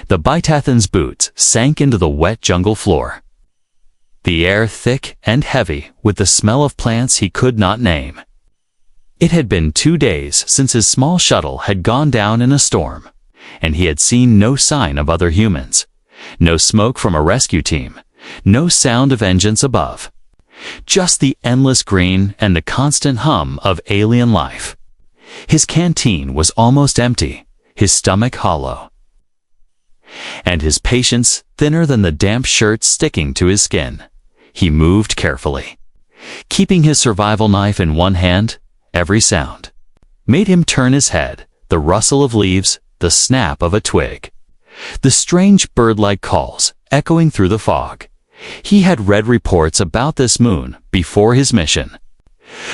The Bitathan's boots sank into the wet jungle floor. The air thick and heavy with the smell of plants he could not name. It had been 2 days since his small shuttle had gone down in a storm, and he had seen no sign of other humans, no smoke from a rescue team, no sound of engines above. Just the endless green and the constant hum of alien life. His canteen was almost empty, his stomach hollow, and his patience thinner than the damp shirt sticking to his skin. He moved carefully, keeping his survival knife in one hand. Every sound made him turn his head, the rustle of leaves, the snap of a twig, the strange bird-like calls echoing through the fog. He had read reports about this moon before his mission,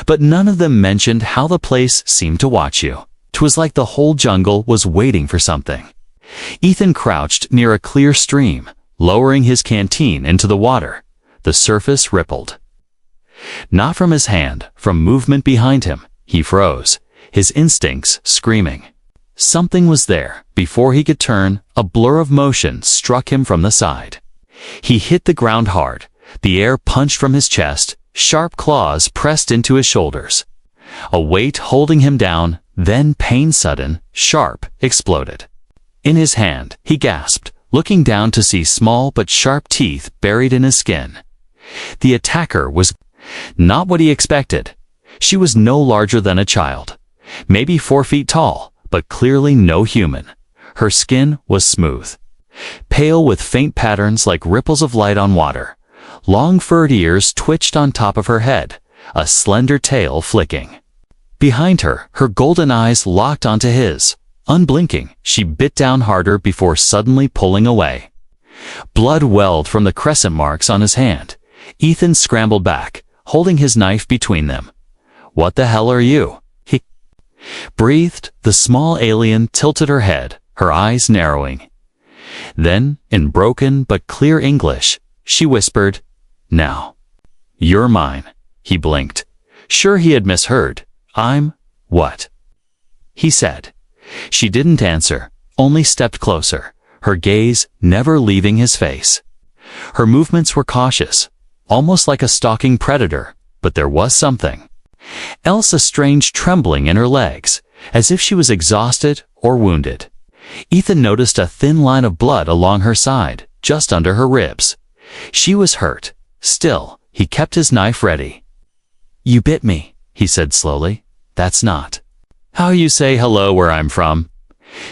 but none of them mentioned how the place seemed to watch you. 'Twas like the whole jungle was waiting for something. Ethan crouched near a clear stream, lowering his canteen into the water. The surface rippled. Not from his hand, from movement behind him. He froze, his instincts screaming. Something was there. Before he could turn, a blur of motion struck him from the side. He hit the ground hard. The air punched from his chest. Sharp claws pressed into his shoulders. A weight holding him down, then pain sudden, sharp, exploded. In his hand, he gasped, looking down to see small but sharp teeth buried in his skin. The attacker was not what he expected. She was no larger than a child, maybe 4 feet tall, but clearly no human. Her skin was smooth, pale with faint patterns like ripples of light on water. Long furred ears twitched on top of her head, a slender tail flicking. Behind her, her golden eyes locked onto his. Unblinking, she bit down harder before suddenly pulling away. Blood welled from the crescent marks on his hand. Ethan scrambled back, holding his knife between them. "What the hell are you?" he breathed. The small alien tilted her head, her eyes narrowing. Then, in broken but clear English, she whispered, "Now, you're mine." He blinked. Sure he had misheard. "I'm what?" he said. She didn't answer, only stepped closer, her gaze never leaving his face. Her movements were cautious, almost like a stalking predator, but there was something else, a strange trembling in her legs, as if she was exhausted or wounded. Ethan noticed a thin line of blood along her side, just under her ribs. She was hurt. Still, he kept his knife ready. "You bit me," he said slowly. "That's not how you say hello where I'm from."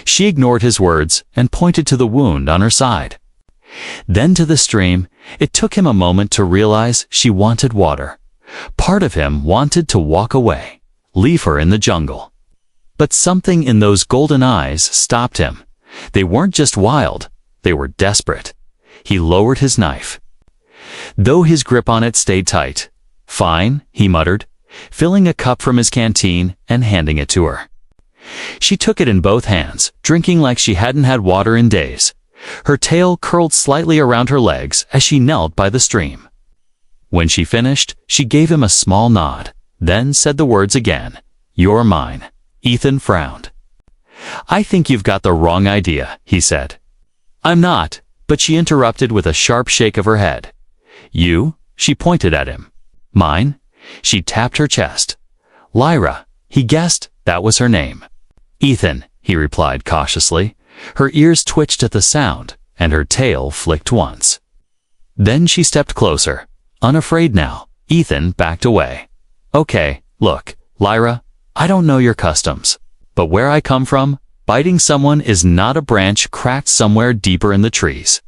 She ignored his words and pointed to the wound on her side. Then to the stream. It took him a moment to realize she wanted water. Part of him wanted to walk away, leave her in the jungle. But something in those golden eyes stopped him. They weren't just wild, they were desperate. He lowered his knife, though his grip on it stayed tight. "Fine," he muttered, filling a cup from his canteen and handing it to her. She took it in both hands, drinking like she hadn't had water in days. Her tail curled slightly around her legs as she knelt by the stream. When she finished, she gave him a small nod, then said the words again, "You're mine." Ethan frowned. "I think you've got the wrong idea," he said. "I'm not," but she interrupted with a sharp shake of her head. "You?" She pointed at him. "Mine?" She tapped her chest. "Lyra," he guessed that was her name. "Ethan," he replied cautiously. Her ears twitched at the sound, and her tail flicked once. Then she stepped closer. Unafraid now, Ethan backed away. "Okay, look, Lyra, I don't know your customs, but where I come from, biting someone is not a branch cracked somewhere deeper in the trees."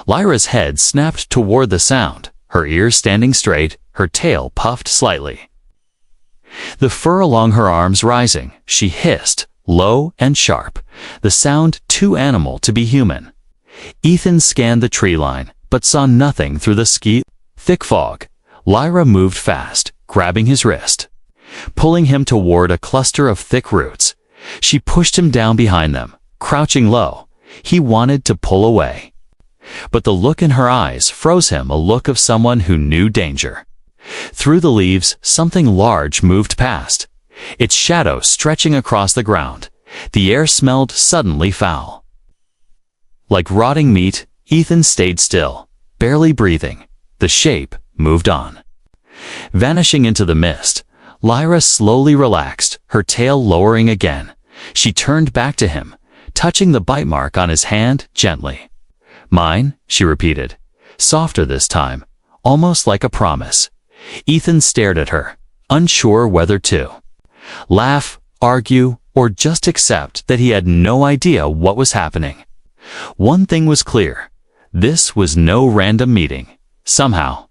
Lyra's head snapped toward the sound, her ears standing straight, her tail puffed slightly. The fur along her arms rising, she hissed, low and sharp, the sound too animal to be human. Ethan scanned the tree line, but saw nothing through the thick fog. Lyra moved fast, grabbing his wrist, pulling him toward a cluster of thick roots. She pushed him down behind them, crouching low. He wanted to pull away, but the look in her eyes froze him, a look of someone who knew danger. Through the leaves, something large moved past, its shadow stretching across the ground. The air smelled suddenly foul. Like rotting meat, Ethan stayed still, barely breathing. The shape moved on. Vanishing into the mist, Lyra slowly relaxed, her tail lowering again. She turned back to him, touching the bite mark on his hand gently. "Mine," she repeated, softer this time, almost like a promise. Ethan stared at her, unsure whether to laugh, argue, or just accept that he had no idea what was happening. One thing was clear. This was no random meeting. Somehow,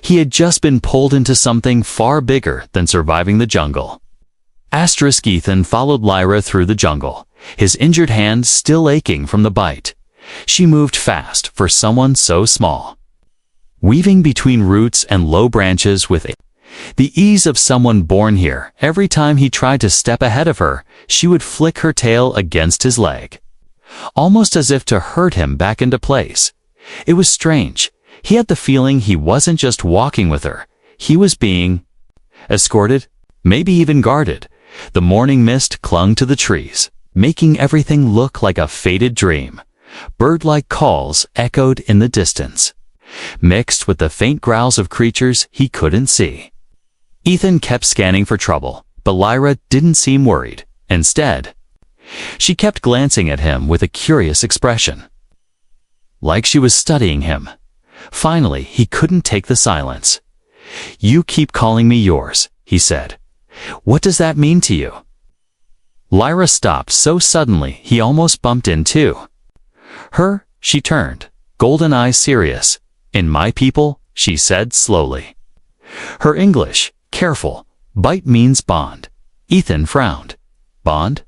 he had just been pulled into something far bigger than surviving the jungle. Ethan followed Lyra through the jungle, his injured hand still aching from the bite. She moved fast for someone so small, weaving between roots and low branches with the ease of someone born here. Every time he tried to step ahead of her, she would flick her tail against his leg, almost as if to hurt him back into place. It was strange. He had the feeling he wasn't just walking with her. He was being escorted, maybe even guarded. The morning mist clung to the trees, making everything look like a faded dream. Bird-like calls echoed in the distance, mixed with the faint growls of creatures he couldn't see. Ethan kept scanning for trouble, but Lyra didn't seem worried. Instead, she kept glancing at him with a curious expression, like she was studying him. Finally, he couldn't take the silence. "You keep calling me yours," he said. "What does that mean to you?" Lyra stopped so suddenly he almost bumped into her. She turned, golden eyes serious. "In my people," she said slowly. Her English, careful. "Bite means bond." Ethan frowned. "Bond?"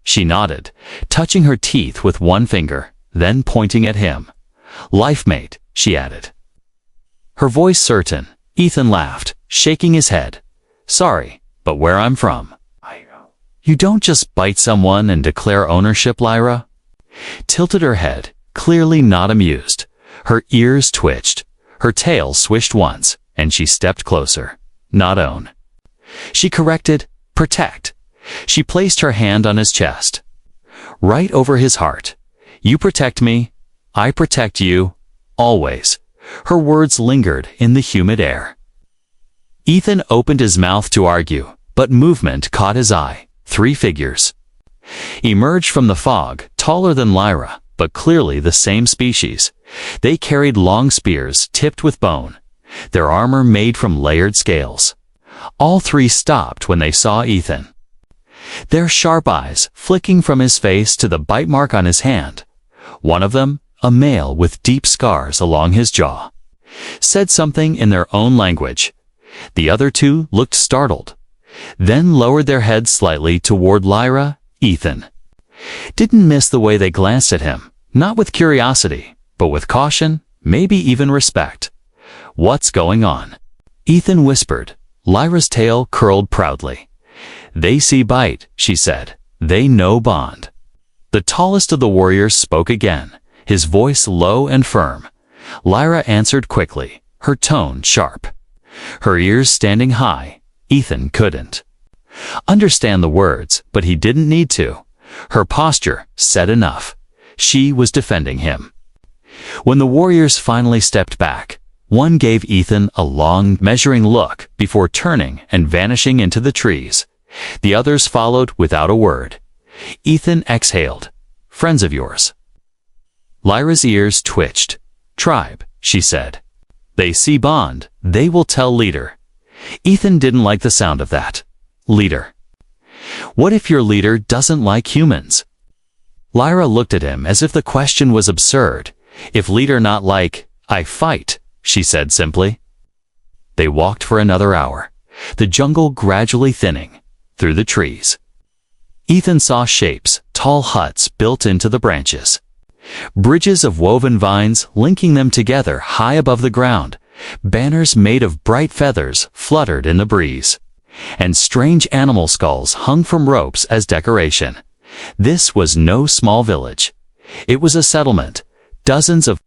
She nodded, touching her teeth with one finger, then pointing at him. "Life mate," she added, her voice certain. Ethan laughed, shaking his head. "Sorry, but where I'm from, you don't just bite someone and declare ownership." Lyra tilted her head, clearly not amused. Her ears twitched, her tail swished once, and she stepped closer. "Not own," she corrected. "Protect." She placed her hand on his chest, right over his heart. "You protect me, I protect you, always." Her words lingered in the humid air. Ethan opened his mouth to argue, but movement caught his eye. 3 figures emerged from the fog, taller than Lyra, but clearly the same species. They carried long spears tipped with bone, their armor made from layered scales. All 3 stopped when they saw Ethan, their sharp eyes flicking from his face to the bite mark on his hand. One of them, a male with deep scars along his jaw, said something in their own language. The other 2 looked startled, then lowered their heads slightly toward Lyra. Ethan didn't miss the way they glanced at him, not with curiosity, but with caution, maybe even respect. "What's going on?" Ethan whispered. Lyra's tail curled proudly. "They see bite," she said. "They know bond." The tallest of the warriors spoke again, his voice low and firm. Lyra answered quickly, her tone sharp, her ears standing high. Ethan couldn't understand the words, but he didn't need to. Her posture said enough. She was defending him. When the warriors finally stepped back, one gave Ethan a long, measuring look before turning and vanishing into the trees. The others followed without a word. Ethan exhaled. "Friends of yours?" Lyra's ears twitched. "Tribe," she said. "They see bond. They will tell leader." Ethan didn't like the sound of that. Leader. What if your leader doesn't like humans? Lyra looked at him as if the question was absurd. "If leader not like, I fight," she said simply. They walked for another hour, the jungle gradually thinning through the trees. Ethan saw shapes, tall huts built into the branches, bridges of woven vines linking them together high above the ground. Banners made of bright feathers fluttered in the breeze, and strange animal skulls hung from ropes as decoration. This was no small village. It was a settlement. Dozens of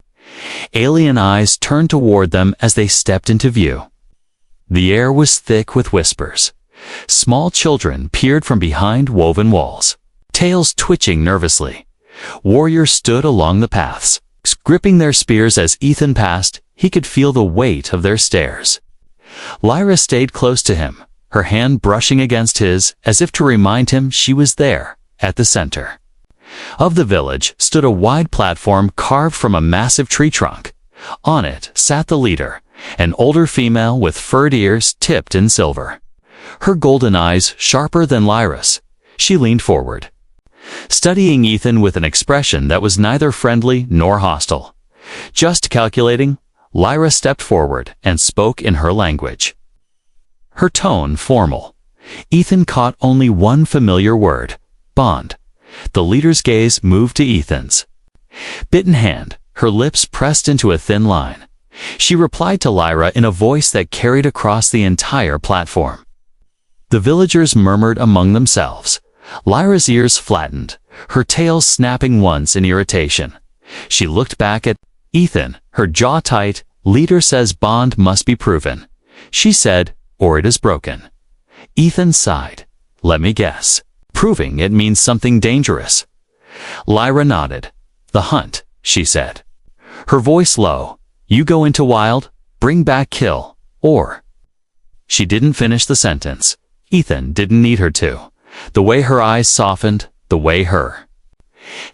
alien eyes turned toward them as they stepped into view. The air was thick with whispers. Small children peered from behind woven walls, tails twitching nervously. Warriors stood along the paths, gripping their spears as Ethan passed. He could feel the weight of their stares. Lyra stayed close to him, her hand brushing against his as if to remind him she was there, at the center of the village stood a wide platform carved from a massive tree trunk. On it sat the leader, an older female with furred ears tipped in silver. Her golden eyes sharper than Lyra's. She leaned forward, studying Ethan with an expression that was neither friendly nor hostile. Just calculating, Lyra stepped forward and spoke in her language. Her tone formal. Ethan caught only one familiar word, bond. The leader's gaze moved to Ethan's. Bitten hand, her lips pressed into a thin line. She replied to Lyra in a voice that carried across the entire platform. The villagers murmured among themselves. Lyra's ears flattened, her tail snapping once in irritation. She looked back at Ethan, her jaw tight. Leader says bond must be proven. She said, or it is broken. Ethan sighed. Let me guess. Proving it means something dangerous. Lyra nodded. The hunt, she said. Her voice low. You go into wild, bring back kill, or... She didn't finish the sentence. Ethan didn't need her to. The way her eyes softened, the way her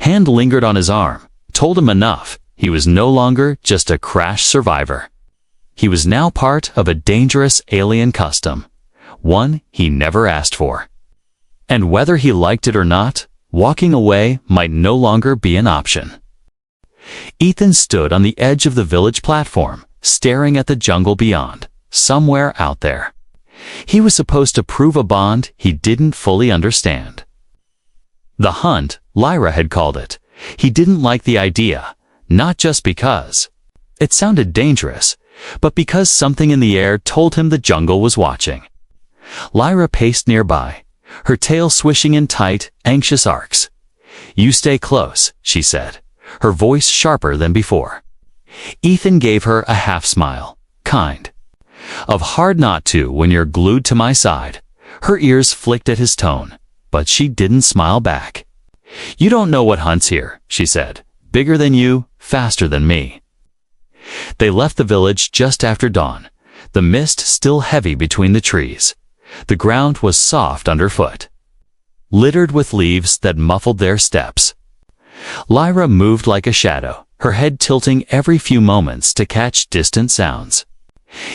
hand lingered on his arm, told him enough. He was no longer just a crash survivor. He was now part of a dangerous alien custom, one he never asked for. And whether he liked it or not, walking away might no longer be an option. Ethan stood on the edge of the village platform, staring at the jungle beyond, somewhere out there. He was supposed to prove a bond he didn't fully understand. The hunt, Lyra had called it. He didn't like the idea, not just because it sounded dangerous, but because something in the air told him the jungle was watching. Lyra paced nearby, her tail swishing in tight, anxious arcs. You stay close, she said, her voice sharper than before. Ethan gave her a half smile, kind of hard not to when you're glued to my side. Her ears flicked at his tone, but she didn't smile back. You don't know what hunts here, she said. Bigger than you, faster than me. They left the village just after dawn, the mist still heavy between the trees. The ground was soft underfoot, littered with leaves that muffled their steps. Lyra moved like a shadow, her head tilting every few moments to catch distant sounds.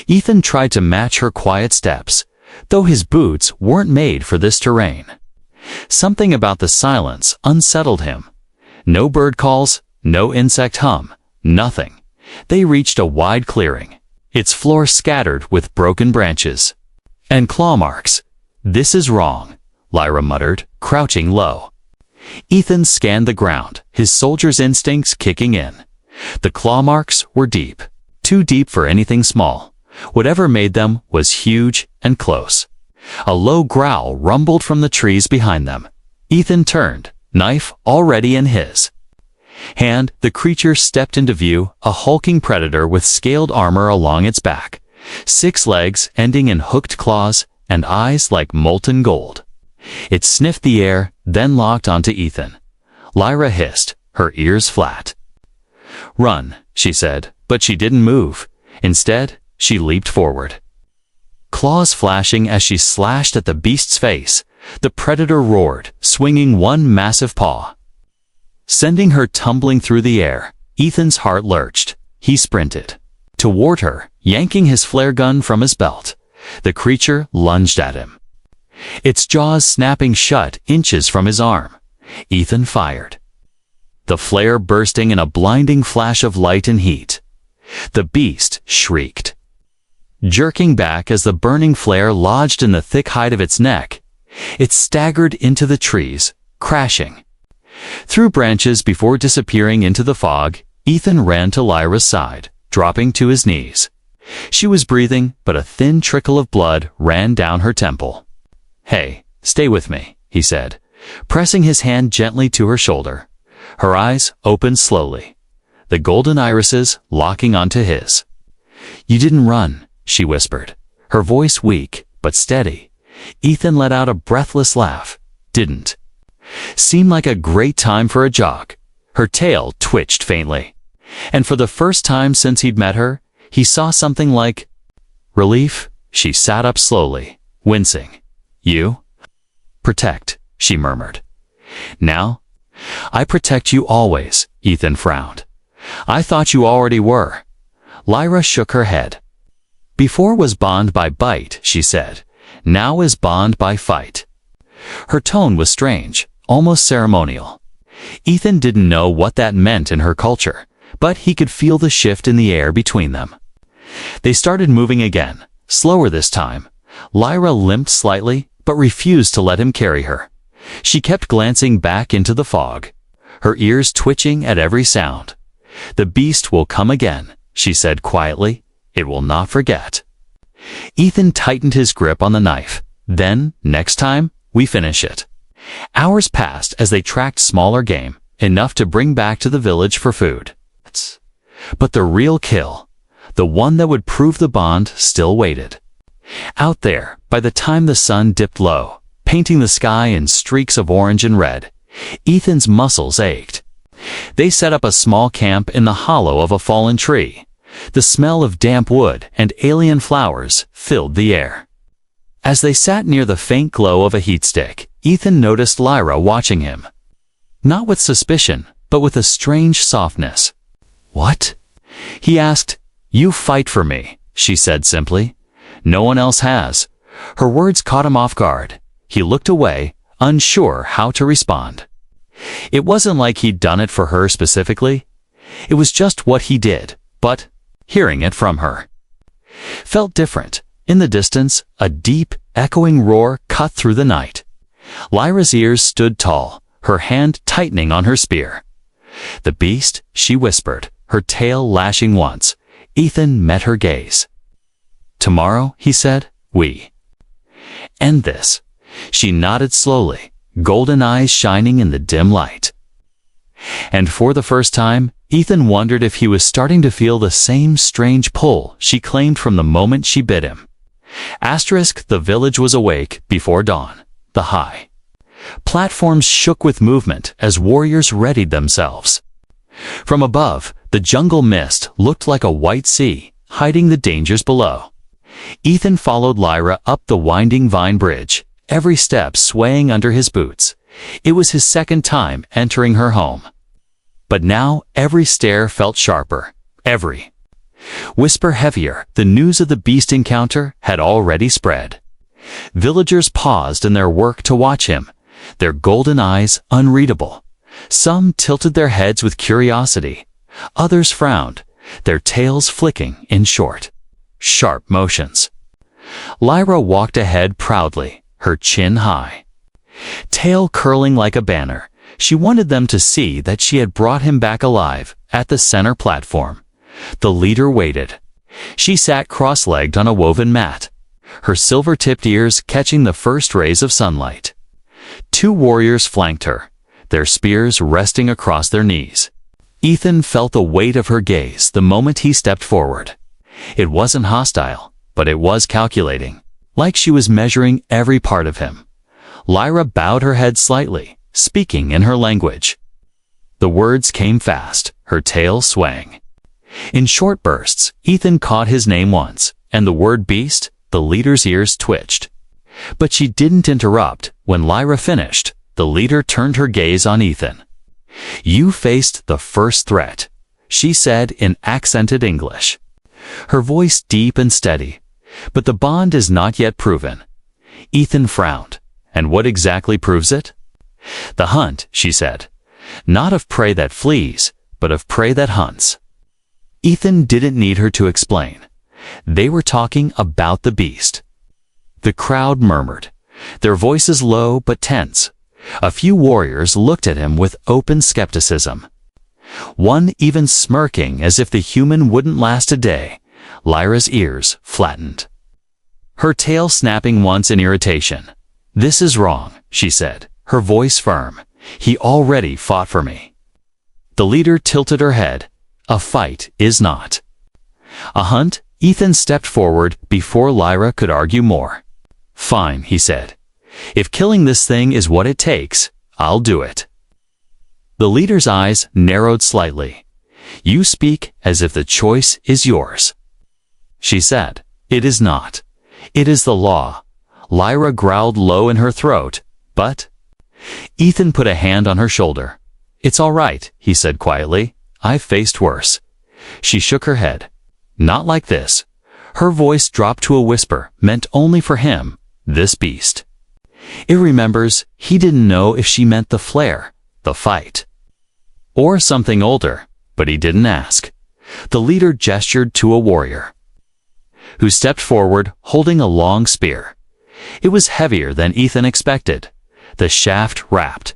Ethan tried to match her quiet steps, though his boots weren't made for this terrain. Something about the silence unsettled him. No bird calls, no insect hum, nothing. They reached a wide clearing, its floor scattered with broken branches and claw marks. This is wrong, Lyra muttered, crouching low. Ethan scanned the ground, his soldier's instincts kicking in. The claw marks were deep, too deep for anything small. Whatever made them was huge and close. A low growl rumbled from the trees behind them. Ethan turned, knife already in his hand. The creature stepped into view, a hulking predator with scaled armor along its back, 6 legs ending in hooked claws, and eyes like molten gold. It sniffed the air, then locked onto Ethan. Lyra hissed, her ears flat. Run, she said, but she didn't move. Instead, she leaped forward, claws flashing as she slashed at the beast's face. The predator roared, swinging one massive paw, sending her tumbling through the air. Ethan's heart lurched. He sprinted toward her, yanking his flare gun from his belt. The creature lunged at him, its jaws snapping shut inches from his arm. Ethan fired, the flare bursting in a blinding flash of light and heat. The beast shrieked, jerking back as the burning flare lodged in the thick hide of its neck. It staggered into the trees, crashing through branches before disappearing into the fog. Ethan ran to Lyra's side, dropping to his knees. She was breathing, but a thin trickle of blood ran down her temple. Hey, stay with me, he said, pressing his hand gently to her shoulder. Her eyes opened slowly, the golden irises locking onto his. You didn't run, she whispered, her voice weak but steady. Ethan let out a breathless laugh. Didn't seem like a great time for a jog, Her tail twitched faintly. And for the first time since he'd met her, he saw something like relief. She sat up slowly, wincing. You? Protect, she murmured. Now? I protect you always, Ethan frowned. I thought you already were. Lyra shook her head. Before was bond by bite, she said. Now is bond by fight. Her tone was strange, almost ceremonial. Ethan didn't know what that meant in her culture, but he could feel the shift in the air between them. They started moving again, slower this time. Lyra limped slightly, but refused to let him carry her. She kept glancing back into the fog, her ears twitching at every sound. The beast will come again, she said quietly. It will not forget. Ethan tightened his grip on the knife. Then, next time, we finish it. Hours passed as they tracked smaller game, enough to bring back to the village for food. But the real kill, the one that would prove the bond, still waited. Out there, by the time the sun dipped low, painting the sky in streaks of orange and red, Ethan's muscles ached. They set up a small camp in the hollow of a fallen tree. The smell of damp wood and alien flowers filled the air. As they sat near the faint glow of a heat stick, Ethan noticed Lyra watching him. Not with suspicion, but with a strange softness. What? He asked. You fight for me, she said simply. No one else has. Her words caught him off guard. He looked away, unsure how to respond. It wasn't like he'd done it for her specifically. It was just what he did, but hearing it from her felt different. In the distance, a deep, echoing roar cut through the night. Lyra's ears stood tall, her hand tightening on her spear. The beast, she whispered, her tail lashing once. Ethan met her gaze. Tomorrow, he said, we end this. She nodded slowly, golden eyes shining in the dim light. And for the first time, Ethan wondered if he was starting to feel the same strange pull she claimed from the moment she bit him. The village was awake before dawn. The high platforms shook with movement as warriors readied themselves. From above, the jungle mist looked like a white sea, hiding the dangers below. Ethan followed Lyra up the winding vine bridge, every step swaying under his boots. It was his second time entering her home. But now every stare felt sharper, every whisper heavier. The news of the beast encounter had already spread. Villagers paused in their work to watch him, their golden eyes unreadable. Some tilted their heads with curiosity. Others frowned, their tails flicking in short, sharp motions. Lyra walked ahead proudly, her chin high, tail curling like a banner. She wanted them to see that she had brought him back alive. At the center platform, the leader waited. She sat cross-legged on a woven mat, her silver-tipped ears catching the first rays of sunlight. Two warriors flanked her, their spears resting across their knees. Ethan felt the weight of her gaze the moment he stepped forward. It wasn't hostile, but it was calculating, like she was measuring every part of him. Lyra bowed her head slightly, speaking in her language. The words came fast, her tail swaying. In short bursts, Ethan caught his name once, and the word beast. The leader's ears twitched. But she didn't interrupt. When Lyra finished, the leader turned her gaze on Ethan. You faced the first threat, she said in accented English, her voice deep and steady. But the bond is not yet proven. Ethan frowned. And what exactly proves it? The hunt, she said. Not of prey that flees, but of prey that hunts. Ethan didn't need her to explain. They were talking about the beast. The crowd murmured, their voices low but tense. A few warriors looked at him with open skepticism, one even smirking as if the human wouldn't last a day. Lyra's ears flattened, her tail snapping once in irritation. This is wrong, she said, her voice firm. He already fought for me. The leader tilted her head. A fight is not a hunt. Ethan stepped forward before Lyra could argue more. Fine, he said. If killing this thing is what it takes, I'll do it. The leader's eyes narrowed slightly. "You speak as if the choice is yours," she said. "It is not. It is the law." Lyra growled low in her throat, "But—" Ethan put a hand on her shoulder. "It's all right," he said quietly. "I've faced worse." She shook her head. "Not like this." Her voice dropped to a whisper, meant only for him. "This beast." It remembers, he didn't know if she meant the flare, the fight, or something older, but he didn't ask. The leader gestured to a warrior, who stepped forward, holding a long spear. It was heavier than Ethan expected, the shaft wrapped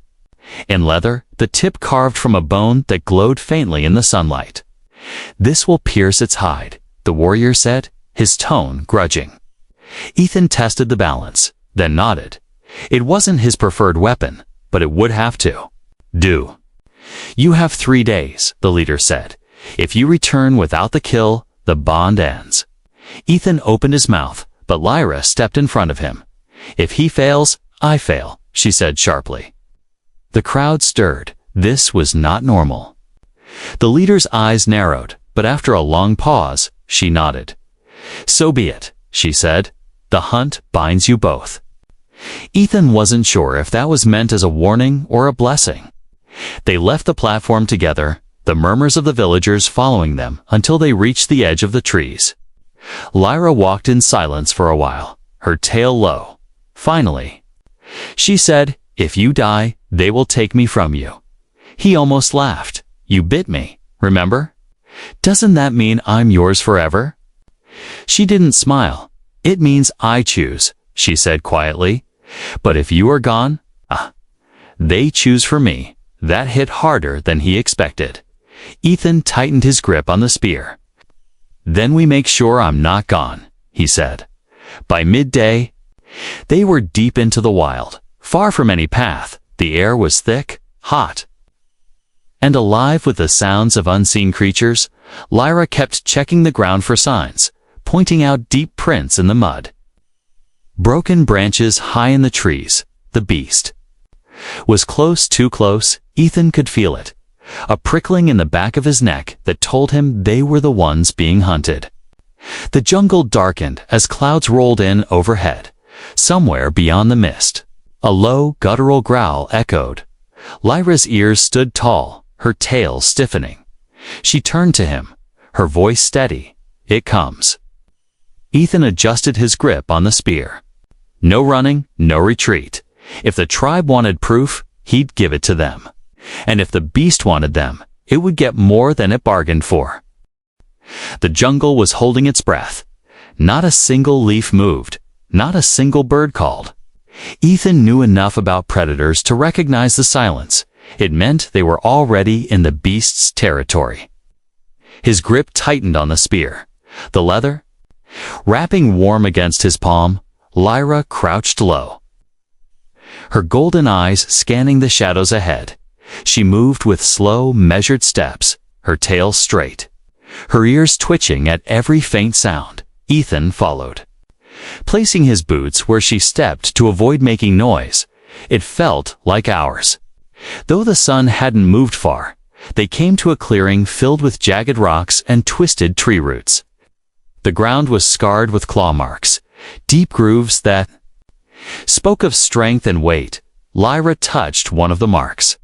in leather, the tip carved from a bone that glowed faintly in the sunlight. "This will pierce its hide," the warrior said, his tone grudging. Ethan tested the balance, then nodded. It wasn't his preferred weapon, but it would have to do. "You have 3 days," the leader said. "If you return without the kill, the bond ends." Ethan opened his mouth, but Lyra stepped in front of him. "If he fails, I fail," she said sharply. The crowd stirred. This was not normal. The leader's eyes narrowed, but after a long pause, she nodded. "So be it," she said. "The hunt binds you both." Ethan wasn't sure if that was meant as a warning or a blessing. They left the platform together, the murmurs of the villagers following them until they reached the edge of the trees. Lyra walked in silence for a while, her tail low. Finally, she said, "If you die, they will take me from you." He almost laughed. "You bit me, remember? Doesn't that mean I'm yours forever?" She didn't smile. "It means I choose," she said quietly. "But if you are gone, they choose for me." That hit harder than he expected. Ethan tightened his grip on the spear. "Then we make sure I'm not gone," he said. By midday, they were deep into the wild, far from any path. The air was thick, hot, and alive with the sounds of unseen creatures. Lyra kept checking the ground for signs, pointing out deep prints in the mud. Broken branches high in the trees. The beast was close, too close. Ethan could feel it, a prickling in the back of his neck that told him they were the ones being hunted. The jungle darkened as clouds rolled in overhead. Somewhere beyond the mist, a low, guttural growl echoed. Lyra's ears stood tall, her tail stiffening. She turned to him, her voice steady. "It comes." Ethan adjusted his grip on the spear. No running, no retreat. If the tribe wanted proof, he'd give it to them. And if the beast wanted them, it would get more than it bargained for. The jungle was holding its breath. Not a single leaf moved. Not a single bird called. Ethan knew enough about predators to recognize the silence. It meant they were already in the beast's territory. His grip tightened on the spear. The leather wrapping warm against his palm. Lyra crouched low, her golden eyes scanning the shadows ahead. She moved with slow, measured steps, her tail straight, her ears twitching at every faint sound. Ethan followed, placing his boots where she stepped to avoid making noise. It felt like hours. Though the sun hadn't moved far, they came to a clearing filled with jagged rocks and twisted tree roots. The ground was scarred with claw marks, deep grooves that spoke of strength and weight. Lyra touched one of the marks,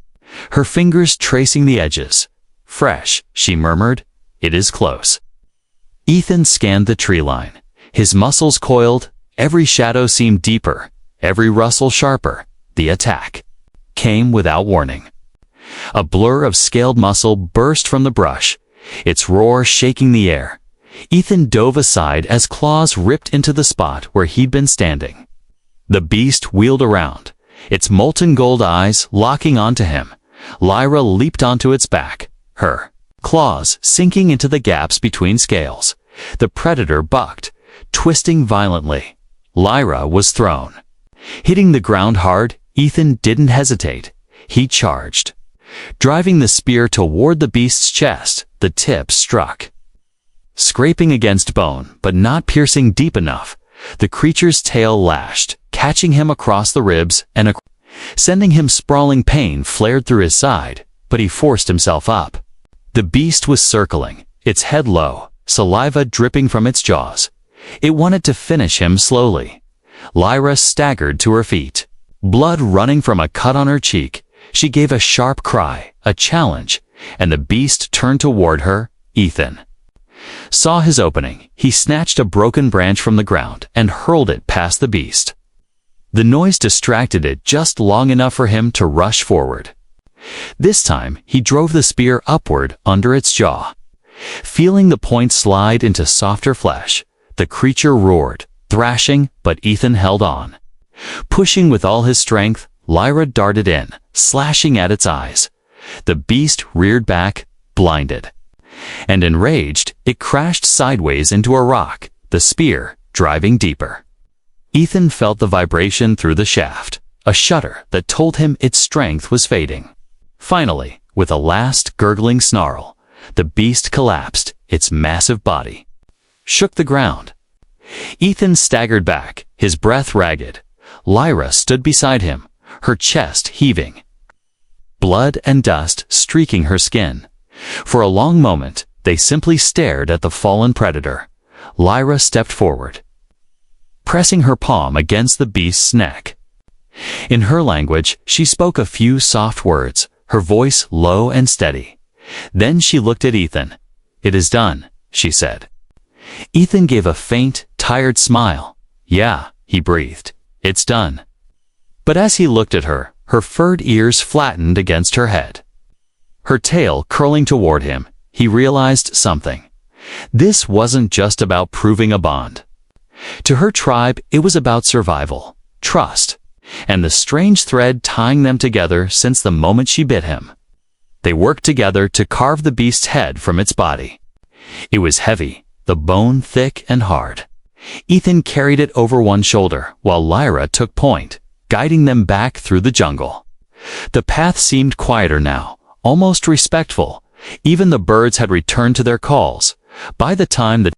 her fingers tracing the edges. "Fresh," she murmured. "It is close." Ethan scanned the tree line. His muscles coiled, every shadow seemed deeper, every rustle sharper. The attack came without warning. A blur of scaled muscle burst from the brush, its roar shaking the air. Ethan dove aside as claws ripped into the spot where he'd been standing. The beast wheeled around, its molten gold eyes locking onto him. Lyra leaped onto its back, her claws sinking into the gaps between scales. The predator bucked, twisting violently. Lyra was thrown, hitting the ground hard. Ethan didn't hesitate. He charged, driving the spear toward the beast's chest. The tip struck, scraping against bone, but not piercing deep enough. The creature's tail lashed, catching him across the ribs and sending him sprawling. Pain flared through his side. but he forced himself up. The beast was circling, its head low, saliva dripping from its jaws. It wanted to finish him slowly. Lyra staggered to her feet. Blood running from a cut on her cheek, she gave a sharp cry, a challenge, and the beast turned toward her. Ethan saw his opening. He snatched a broken branch from the ground and hurled it past the beast. The noise distracted it just long enough for him to rush forward. This time, he drove the spear upward under its jaw. Feeling the point slide into softer flesh, the creature roared, thrashing, but Ethan held on. Pushing with all his strength, Lyra darted in, slashing at its eyes. The beast reared back, blinded. And enraged, it crashed sideways into a rock, the spear driving deeper. Ethan felt the vibration through the shaft, a shudder that told him its strength was fading. Finally, with a last gurgling snarl, the beast collapsed, its massive body shook the ground. Ethan staggered back, his breath ragged. Lyra stood beside him, her chest heaving, blood and dust streaking her skin. For a long moment, they simply stared at the fallen predator. Lyra stepped forward, pressing her palm against the beast's neck. In her language, she spoke a few soft words, her voice low and steady. Then she looked at Ethan. "It is done," she said. Ethan gave a faint, tired smile. "Yeah," he breathed. "It's done." But as he looked at her, her furred ears flattened against her head, her tail curling toward him, he realized something. This wasn't just about proving a bond. To her tribe, it was about survival, trust, and the strange thread tying them together since the moment she bit him. They worked together to carve the beast's head from its body. It was heavy, the bone thick and hard. Ethan carried it over one shoulder, while Lyra took point, guiding them back through the jungle. The path seemed quieter now, almost respectful. Even the birds had returned to their calls. By the time the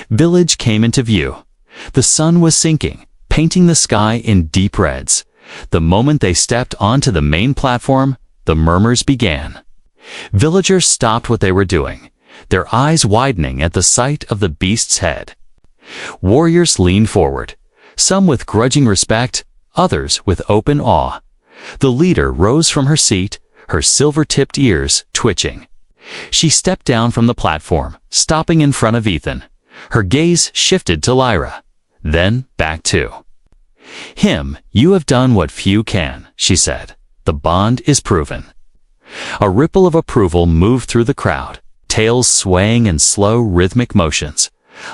village came into view, the sun was sinking, painting the sky in deep reds. The moment they stepped onto the main platform, the murmurs began. Villagers stopped what they were doing, their eyes widening at the sight of the beast's head. Warriors leaned forward, some with grudging respect, others with open awe. The leader rose from her seat, her silver-tipped ears twitching. She stepped down from the platform, stopping in front of Ethan. Her gaze shifted to Lyra, then back to him. "You have done what few can," she said. "The bond is proven." A ripple of approval moved through the crowd, tails swaying in slow, rhythmic motions.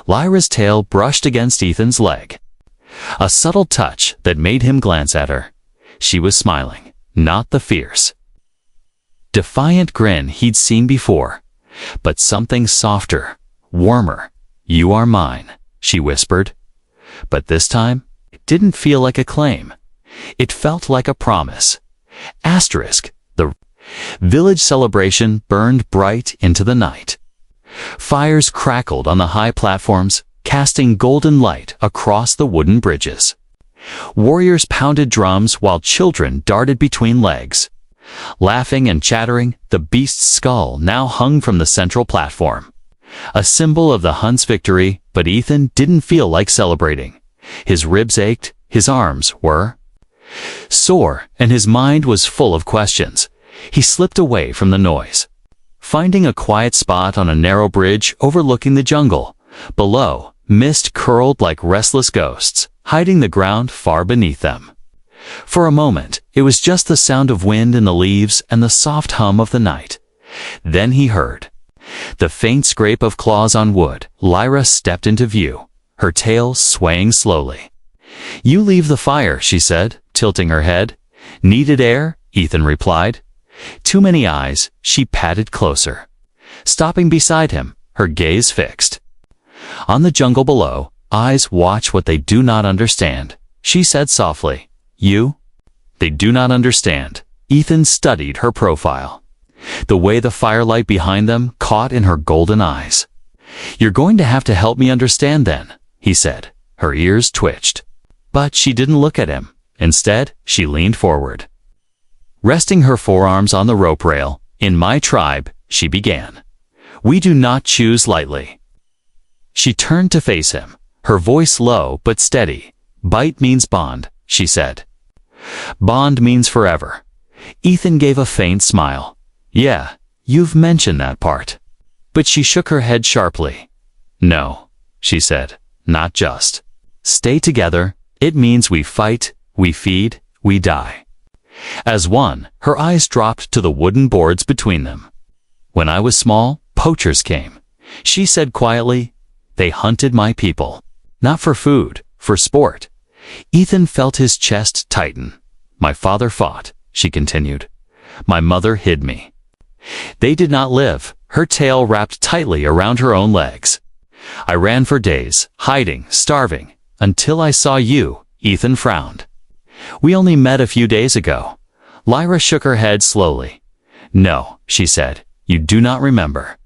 Lyra's tail brushed against Ethan's leg, a subtle touch that made him glance at her. She was smiling, not the fierce, defiant grin he'd seen before, but something softer, warmer. "You are mine," she whispered. But this time, it didn't feel like a claim. It felt like a promise. The village celebration burned bright into the night. Fires crackled on the high platforms, casting golden light across the wooden bridges. Warriors pounded drums while children darted between legs. Laughing and chattering, the beast's skull now hung from the central platform, a symbol of the hunt's victory. But Ethan didn't feel like celebrating. His ribs ached, his arms were sore, and his mind was full of questions. He slipped away from the noise, finding a quiet spot on a narrow bridge overlooking the jungle. Below, mist curled like restless ghosts, hiding the ground far beneath them. For a moment, it was just the sound of wind in the leaves and the soft hum of the night. Then he heard the faint scrape of claws on wood. Lyra stepped into view, her tail swaying slowly. "You leave the fire," she said, tilting her head. "Needed air?" Ethan replied. Too many eyes. She padded closer, stopping beside him, her gaze fixed on the jungle below. "Eyes watch what they do not understand," she said softly. "You?" "They do not understand." Ethan studied her profile, the way the firelight behind them caught in her golden eyes. "You're going to have to help me understand then," he said. Her ears twitched, but she didn't look at him. Instead, she leaned forward, resting her forearms on the rope rail. In my tribe, she began, we do not choose lightly. She turned to face him, her voice low but steady. Bite means bond, she said. Bond means forever. Ethan gave a faint smile. Yeah, you've mentioned that part. But she shook her head sharply. No, she said, not just. Stay together, it means we fight, we feed, we die. As one, her eyes dropped to the wooden boards between them. When I was small, poachers came. She said quietly, they hunted my people. Not for food, for sport. Ethan felt his chest tighten. My father fought, she continued. My mother hid me. They did not live, her tail wrapped tightly around her own legs. I ran for days, hiding, starving, until I saw you, Ethan frowned. We only met a few days ago. Lyra shook her head slowly. No, she said, you do not remember.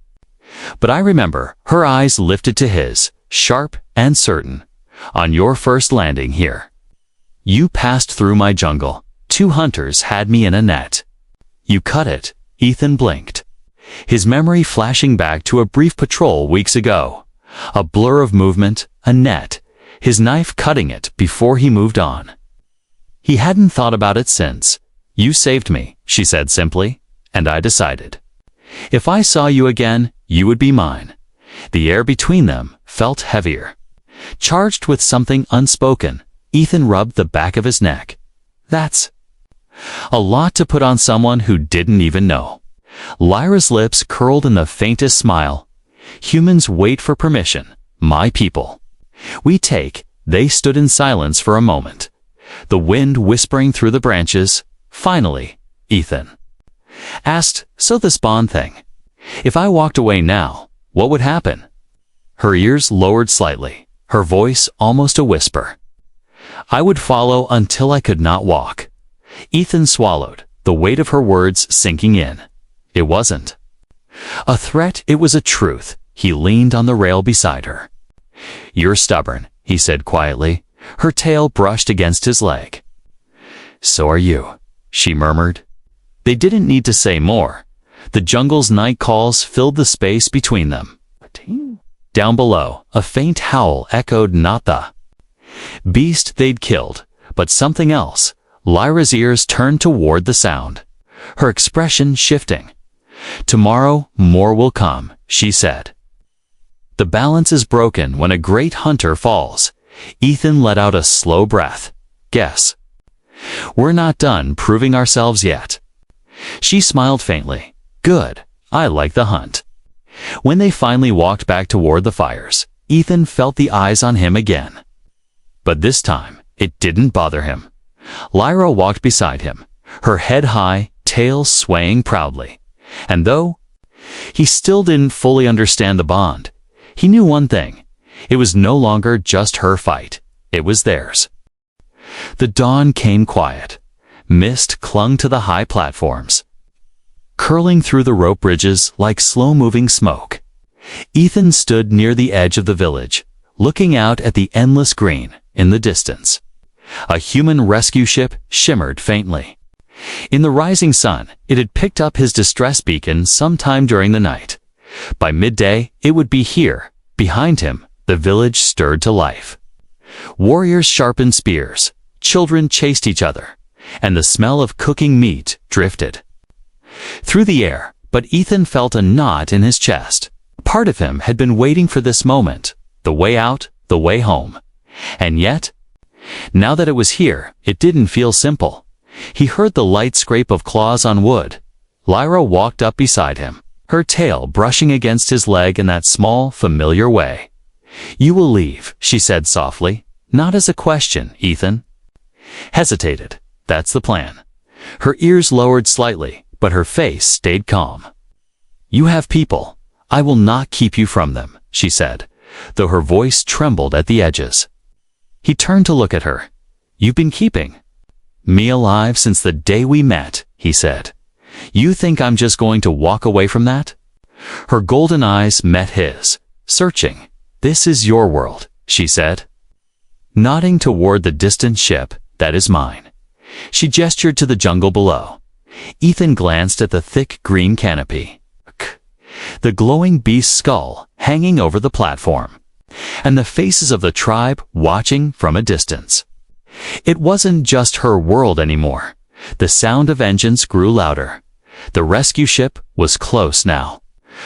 But I remember, her eyes lifted to his, sharp and certain. On your first landing here. You passed through my jungle. 2 hunters had me in a net. You cut it, Ethan blinked. His memory flashing back to a brief patrol weeks ago. A blur of movement, a net, his knife cutting it before he moved on. He hadn't thought about it since. You saved me, she said simply, and I decided. If I saw you again, you would be mine. The air between them felt heavier. Charged with something unspoken, Ethan rubbed the back of his neck. That's a lot to put on someone who didn't even know. Lyra's lips curled in the faintest smile. Humans wait for permission, my people. We take. They stood in silence for a moment. The wind whispering through the branches. Finally, Ethan asked, so this bond thing. If I walked away now, what would happen? Her ears lowered slightly, her voice almost a whisper. I would follow until I could not walk. Ethan swallowed, the weight of her words sinking in. It wasn't a threat, it was a truth. He leaned on the rail beside her. You're stubborn, he said quietly. Her tail brushed against his leg. So are you, she murmured. They didn't need to say more. The jungle's night calls filled the space between them. Down below, a faint howl echoed not the beast they'd killed, but something else. Lyra's ears turned toward the sound, her expression shifting. Tomorrow, more will come, she said. The balance is broken when a great hunter falls. Ethan let out a slow breath. Guess. We're not done proving ourselves yet. She smiled faintly. Good, I like the hunt. When they finally walked back toward the fires, Ethan felt the eyes on him again. But this time, it didn't bother him. Lyra walked beside him, her head high, tail swaying proudly. And though he still didn't fully understand the bond, he knew one thing. It was no longer just her fight. It was theirs. The dawn came quiet. Mist clung to the high platforms, curling through the rope bridges like slow-moving smoke. Ethan stood near the edge of the village, looking out at the endless green in the distance. A human rescue ship shimmered faintly. In the rising sun, it had picked up his distress beacon sometime during the night. By midday, it would be here. Behind him, the village stirred to life. Warriors sharpened spears, children chased each other, and the smell of cooking meat drifted through the air. But Ethan felt a knot in his chest. Part of him had been waiting for this moment, the way out, the way home. And yet, now that it was here, it didn't feel simple. He heard the light scrape of claws on wood. Lyra walked up beside him, her tail brushing against his leg in that small, familiar way. You will leave, she said softly. Not as a question, Ethan. Hesitated. That's the plan. Her ears lowered slightly, but her face stayed calm. You have people. I will not keep you from them, she said, though her voice trembled at the edges. He turned to look at her. You've been keeping me alive since the day we met, he said. You think I'm just going to walk away from that? Her golden eyes met his, searching. This is your world, she said, nodding toward the distant ship. That is mine. She gestured to the jungle below. Ethan glanced at the thick green canopy, the glowing beast's skull hanging over the platform, and the faces of the tribe watching from a distance. It wasn't just her world anymore. The sound of engines grew louder. The rescue ship was close now,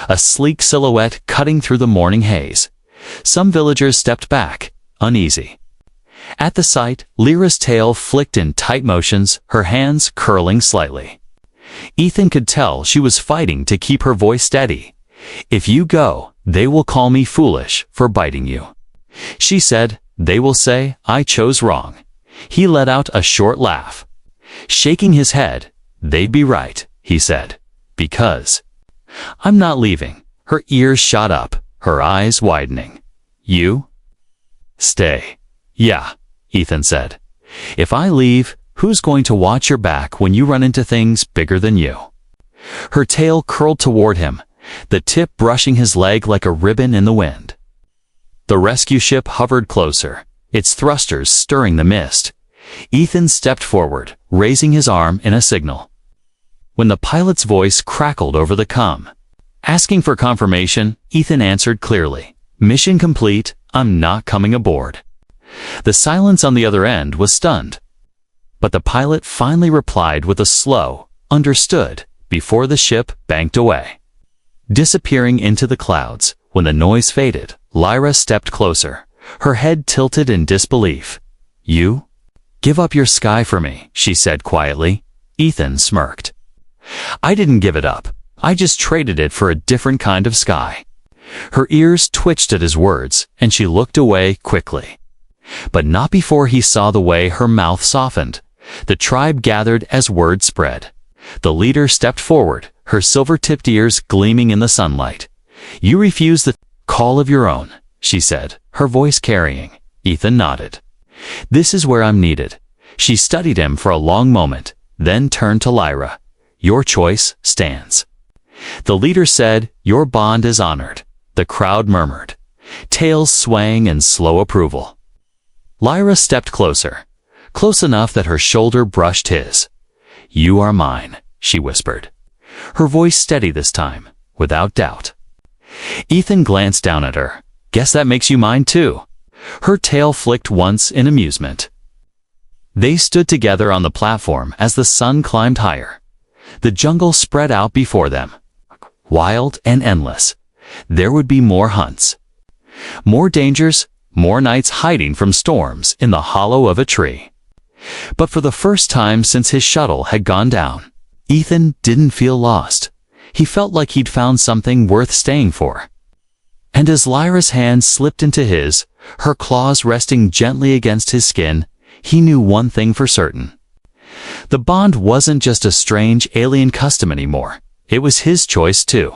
a sleek silhouette cutting through the morning haze. Some villagers stepped back, uneasy. At the sight, Lyra's tail flicked in tight motions, her hands curling slightly. Ethan could tell she was fighting to keep her voice steady. "If you go, they will call me foolish for biting you," she said. "They will say I chose wrong." He let out a short laugh. Shaking his head, "They'd be right," he said, "because I'm not leaving." Her ears shot up, her eyes widening. "You? Stay." "Yeah," Ethan said. "If I leave, who's going to watch your back when you run into things bigger than you?" Her tail curled toward him, the tip brushing his leg like a ribbon in the wind. The rescue ship hovered closer, its thrusters stirring the mist. Ethan stepped forward, raising his arm in a signal. When the pilot's voice crackled over the comm, asking for confirmation, Ethan answered clearly, "Mission complete, I'm not coming aboard." The silence on the other end was stunned. But the pilot finally replied with a slow, "Understood," before the ship banked away. Disappearing into the clouds, when the noise faded, Lyra stepped closer, her head tilted in disbelief. "You? Give up your sky for me," she said quietly. Ethan smirked. "I didn't give it up. I just traded it for a different kind of sky." Her ears twitched at his words, and she looked away quickly. But not before he saw the way her mouth softened. The tribe gathered as word spread. The leader stepped forward, her silver-tipped ears gleaming in the sunlight. "You refuse the call of your own," she said, her voice carrying. Ethan nodded. "This is where I'm needed." She studied him for a long moment, then turned to Lyra. "Your choice stands." The leader said, "Your bond is honored." The crowd murmured, tails swaying in slow approval. Lyra stepped closer, close enough that her shoulder brushed his. "You are mine," she whispered, her voice steady this time, without doubt. Ethan glanced down at her. "Guess that makes you mine too." Her tail flicked once in amusement. They stood together on the platform as the sun climbed higher. The jungle spread out before them, wild and endless. There would be more hunts, more dangers, more nights hiding from storms in the hollow of a tree. But for the first time since his shuttle had gone down, Ethan didn't feel lost. He felt like he'd found something worth staying for. And as Lyra's hand slipped into his, her claws resting gently against his skin, he knew one thing for certain. The bond wasn't just a strange alien custom anymore. It was his choice too.